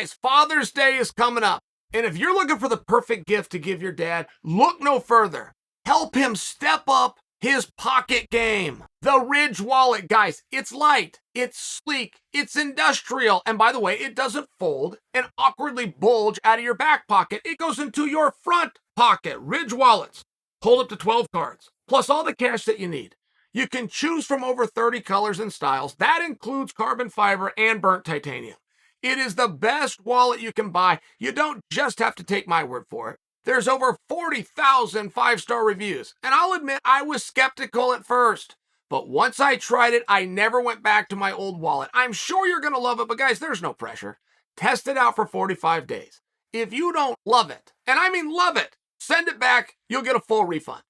Guys, Father's Day is coming up. And if you're looking for the perfect gift to give your dad, look no further. Help him step up his pocket game. The Ridge wallet, guys, it's light, it's sleek, it's industrial. And by the way, it doesn't fold and awkwardly bulge out of your back pocket. It goes into your front pocket. Ridge wallets hold up to 12 cards, plus all the cash that you need. You can choose from over 30 colors and styles. That includes carbon fiber and burnt titanium. It is the best wallet you can buy. You don't just have to take my word for it. There's over 40,000 five-star reviews. And I'll admit, I was skeptical at first. But once I tried it, I never went back to my old wallet. I'm sure you're going to love it, but guys, there's no pressure. Test it out for 45 days. If you don't love it, and I mean love it, send it back, you'll get a full refund.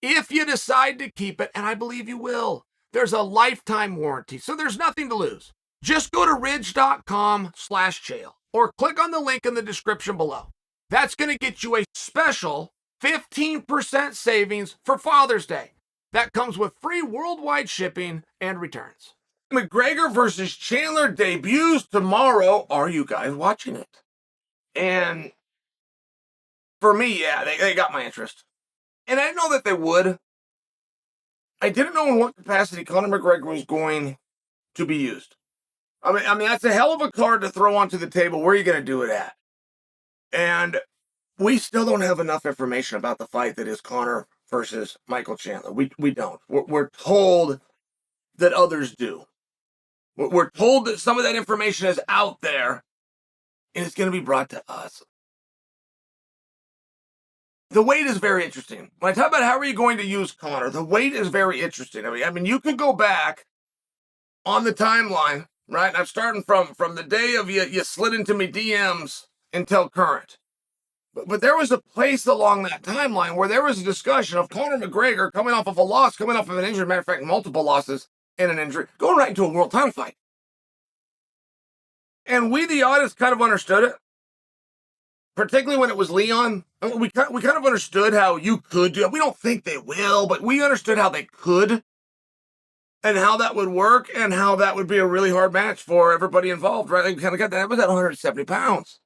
If you decide to keep it, and I believe you will, there's a lifetime warranty, so there's nothing to lose. Just go to ridge.com/Chael or click on the link in the description below. That's going to get you a special 15% savings for Father's Day. That comes with free worldwide shipping and returns. McGregor versus Chandler debuts tomorrow. Are you guys watching it? And for me, yeah, they got my interest. And I didn't know that they would. I didn't know in what capacity Conor McGregor was going to be used. I mean, that's a hell of a card to throw onto the table. Where are you going to do it at? And we still don't have enough information about the fight that is Conor versus Michael Chandler. We don't. We're told that others do. We're told that some of that information is out there, and it's going to be brought to us. The weight is very interesting. When I talk about how are you going to use Conor, the weight is very interesting. I mean, you could go back on the timeline, right? I'm starting from the day of you slid into me DMs until current. But there was a place along that timeline where there was a discussion of Conor McGregor coming off of a loss, coming off of an injury, matter of fact, multiple losses and an injury, going right into a world title fight. And we, the audience, kind of understood it, particularly when it was Leon. I mean, we kind of understood how you could do it. We don't think they will, but we understood how they could and how that would work and how that would be a really hard match for everybody involved, right? We kind of got that. It was at 170 pounds.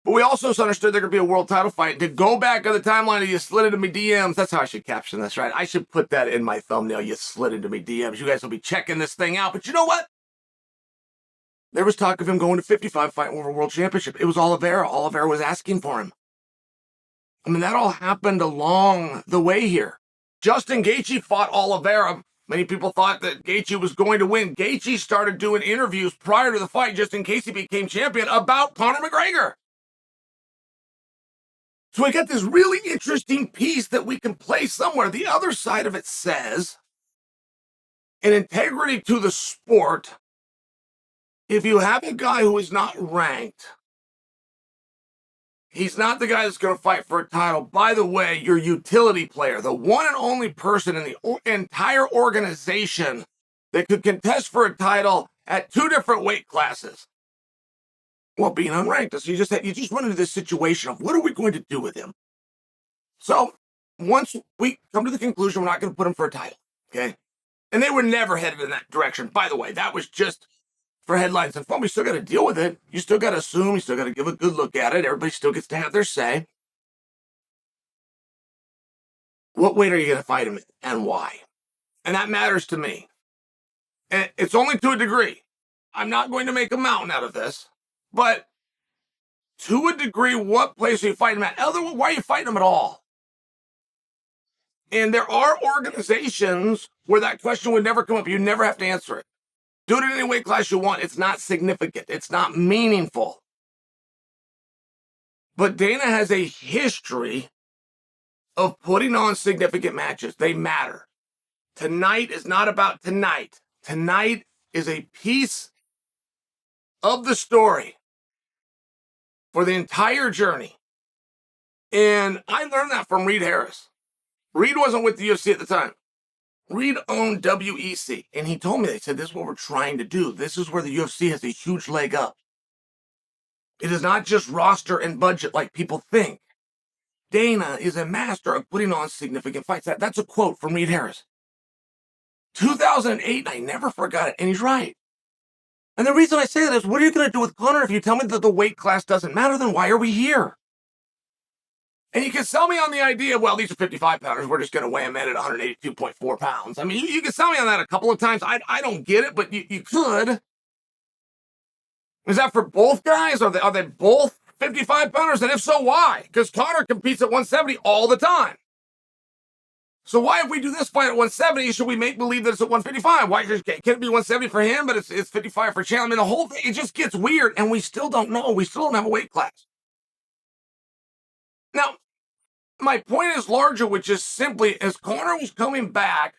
But we also understood there could be a world title fight. To go back on the timeline, you slid into me DMs. That's how I should caption this, right? I should put that in my thumbnail. You slid into me DMs. You guys will be checking this thing out. But you know what? There was talk of him going to 55 fighting over world championship. It was Oliveira. Oliveira was asking for him. I mean, that all happened along the way here. Justin Gaethje fought Oliveira. Many people thought that Gaethje was going to win. Gaethje started doing interviews prior to the fight, just in case he became champion, about Conor McGregor. So we got this really interesting piece that we can play somewhere. The other side of it says, in integrity to the sport, if you have a guy who is not ranked, he's not the guy that's going to fight for a title. By the way, your utility player, the one and only person in the entire organization that could contest for a title at 2 different weight classes, well, being unranked. So you just run into this situation of what are we going to do with him? So once we come to the conclusion, we're not going to put him for a title, okay? And they were never headed in that direction. By the way, that was just for headlines and fun. We still got to deal with it. You still got to assume. You still got to give a good look at it. Everybody still gets to have their say. What weight are you going to fight him in and why? And that matters to me. And it's only to a degree. I'm not going to make a mountain out of this. But to a degree, what place are you fighting him at? Otherwise, why are you fighting him at all? And there are organizations where that question would never come up. You never have to answer it. Do it in any weight class you want. It's not significant. It's not meaningful. But Dana has a history of putting on significant matches. They matter. Tonight is not about tonight. Tonight is a piece of the story for the entire journey. And I learned that from Reed Harris. Reed wasn't with the UFC at the time. Reed owned WEC. And he told me, they said, this is what we're trying to do. This is where the UFC has a huge leg up. It is not just roster and budget like people think. Dana is a master of putting on significant fights. That's a quote from Reed Harris. 2008, I never forgot it. And he's right. And the reason I say that is, what are you going to do with Conor if you tell me that the weight class doesn't matter? Then why are we here? And you can sell me on the idea, well, these are 55 pounders. We're just going to weigh them in at 182.4 pounds. I mean, you can sell me on that a couple of times. I don't get it, but you could. Is that for both guys? Are they both 55 pounders? And if so, why? Because Conor competes at 170 all the time. So why, if we do this fight at 170, should we make believe that it's at 155? Why can it be 170 for him, but it's 55 for Chael? I mean, the whole thing, it just gets weird, and we still don't know. We still don't have a weight class. Now, my point is larger, which is simply, as Conor was coming back,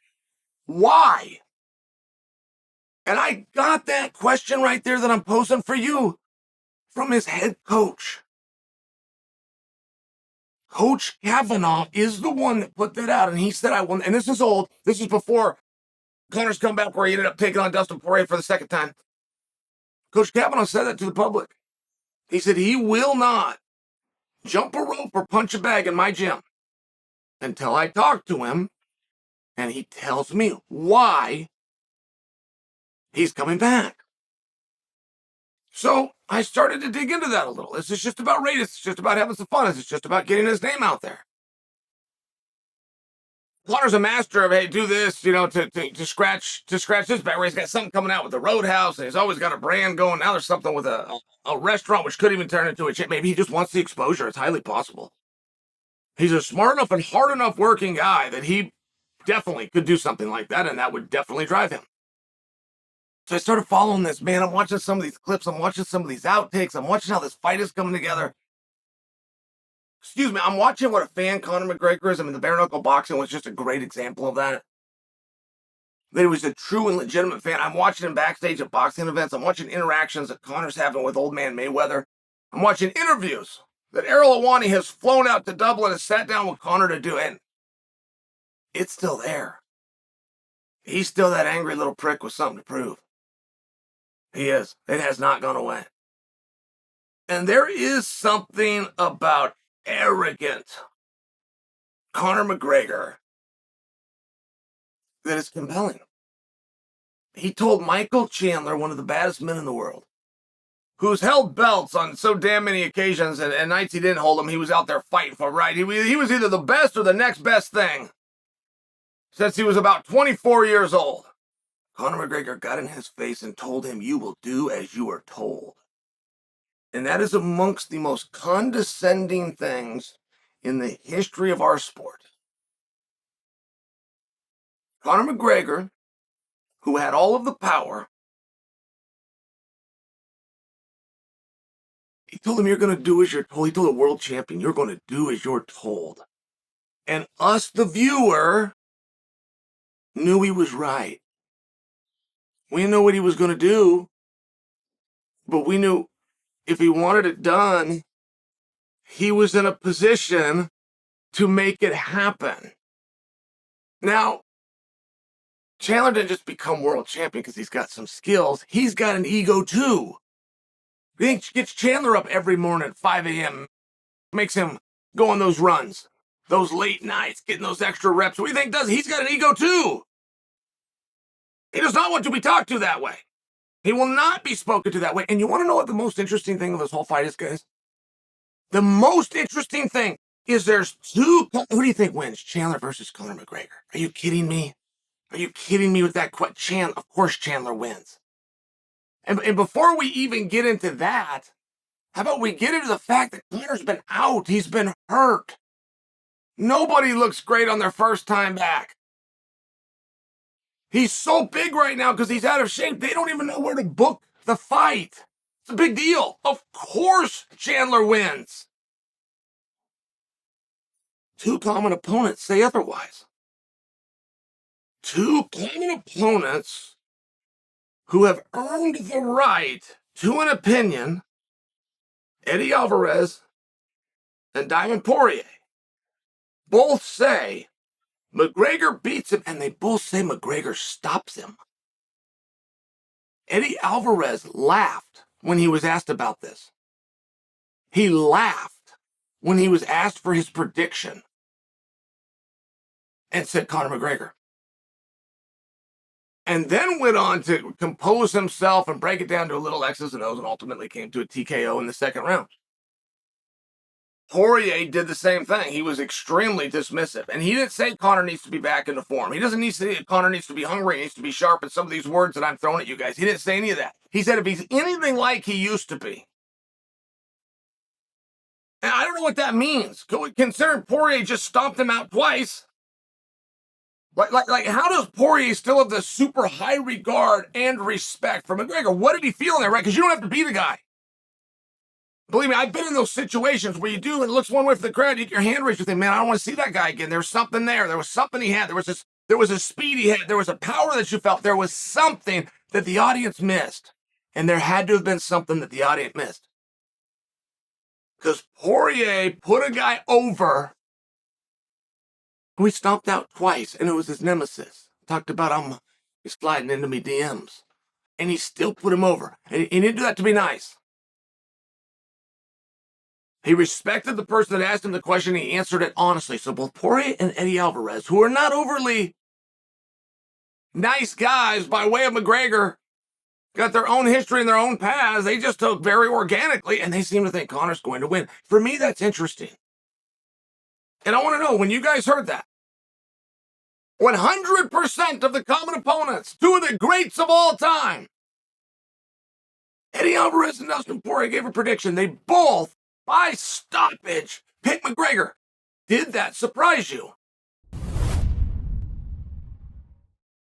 why? And I got that question right there that I'm posing for you from his head coach. Coach Kavanaugh is the one that put that out, and he said, I won. And this is old. This is before Conor's comeback, where he ended up taking on Dustin Poirier for the second time. Coach Kavanaugh said that to the public. He said he will not jump a rope or punch a bag in my gym until I talk to him and he tells me why he's coming back. So I started to dig into that a little. This is just about race. It's just about having some fun. It's just about getting his name out there. Conor's a master of, hey, do this, to scratch this back. Where he's got something coming out with the Roadhouse, and he's always got a brand going. Now there's something with a restaurant, which could even turn into a chain. Maybe he just wants the exposure. It's highly possible. He's a smart enough and hard enough working guy that he definitely could do something like that, and that would definitely drive him. So I started following this, man. I'm watching some of these clips. I'm watching some of these outtakes. I'm watching how this fight is coming together. Excuse me, I'm watching what a fan Conor McGregor is. I mean, the bare knuckle boxing was just a great example of that. That he was a true and legitimate fan. I'm watching him backstage at boxing events. I'm watching interactions that Conor's having with old man Mayweather. I'm watching interviews that Errol Awani has flown out to Dublin and sat down with Conor to do, and it's still there. He's still that angry little prick with something to prove. He is. It has not gone away. And there is something about arrogant Conor McGregor that is compelling. He told Michael Chandler, one of the baddest men in the world, who's held belts on so damn many occasions, and nights he didn't hold them, he was out there fighting for right. He was either the best or the next best thing since he was about 24 years old. Conor McGregor got in his face and told him, you will do as you are told. And that is amongst the most condescending things in the history of our sport. Conor McGregor, who had all of the power, he told him, you're going to do as you're told. He told a world champion, you're going to do as you're told. And us, the viewer, knew he was right. We didn't know what he was going to do, but we knew if he wanted it done, he was in a position to make it happen. Now, Chandler didn't just become world champion because he's got some skills. He's got an ego too. He gets Chandler up every morning at 5 a.m., makes him go on those runs, those late nights, getting those extra reps. What do you think does? He's got an ego too. He does not want to be talked to that way. He will not be spoken to that way. And you want to know what the most interesting thing of this whole fight is, guys? The most interesting thing is there's two. Who do you think wins? Chandler versus Conor McGregor. Are you kidding me? Are you kidding me with that question? Of course Chandler wins. And before we even get into that, how about we get into the fact that Conor's been out. He's been hurt. Nobody looks great on their first time back. He's so big right now because he's out of shape. They don't even know where to book the fight. It's a big deal. Of course Chandler wins. Two common opponents say otherwise. Two common opponents who have earned the right to an opinion, Eddie Alvarez and Diamond Poirier, both say McGregor beats him, and they both say McGregor stops him. Eddie Alvarez laughed when he was asked about this. He laughed when he was asked for his prediction and said Conor McGregor. and then went on to compose himself and break it down to a little X's and O's and ultimately came to a TKO in the second round. Poirier did the same thing. He was extremely dismissive. And he didn't say Conor needs to be back into form. He doesn't need to say Conor needs to be hungry, he needs to be sharp, and some of these words that I'm throwing at you guys. He didn't say any of that. He said if he's anything like he used to be. And I don't know what that means. Considering Poirier just stomped him out twice. Like, how does Poirier still have the super high regard and respect for McGregor? What did he feel in there, right? Because you don't have to be the guy. Believe me, I've been in those situations where you do, and it looks one way for the crowd, you get your hand raised, you think, man, I don't want to see that guy again. There's something there. There was something he had. There was a speed he had. There was a power that you felt. There was something that the audience missed. And there had to have been something that the audience missed. Because Poirier put a guy over who he stomped out twice, and it was his nemesis. Talked about he's sliding into me DMs. And he still put him over. And he didn't do that to be nice. He respected the person that asked him the question. He answered it honestly. So both Poirier and Eddie Alvarez, who are not overly nice guys by way of McGregor, got their own history and their own paths. They just took very organically, and they seem to think Conor's going to win. For me, that's interesting. And I want to know, when you guys heard that, 100% of the common opponents, two of the greats of all time, Eddie Alvarez and Dustin Poirier gave a prediction. They both, by stoppage, pick McGregor. Did that surprise you?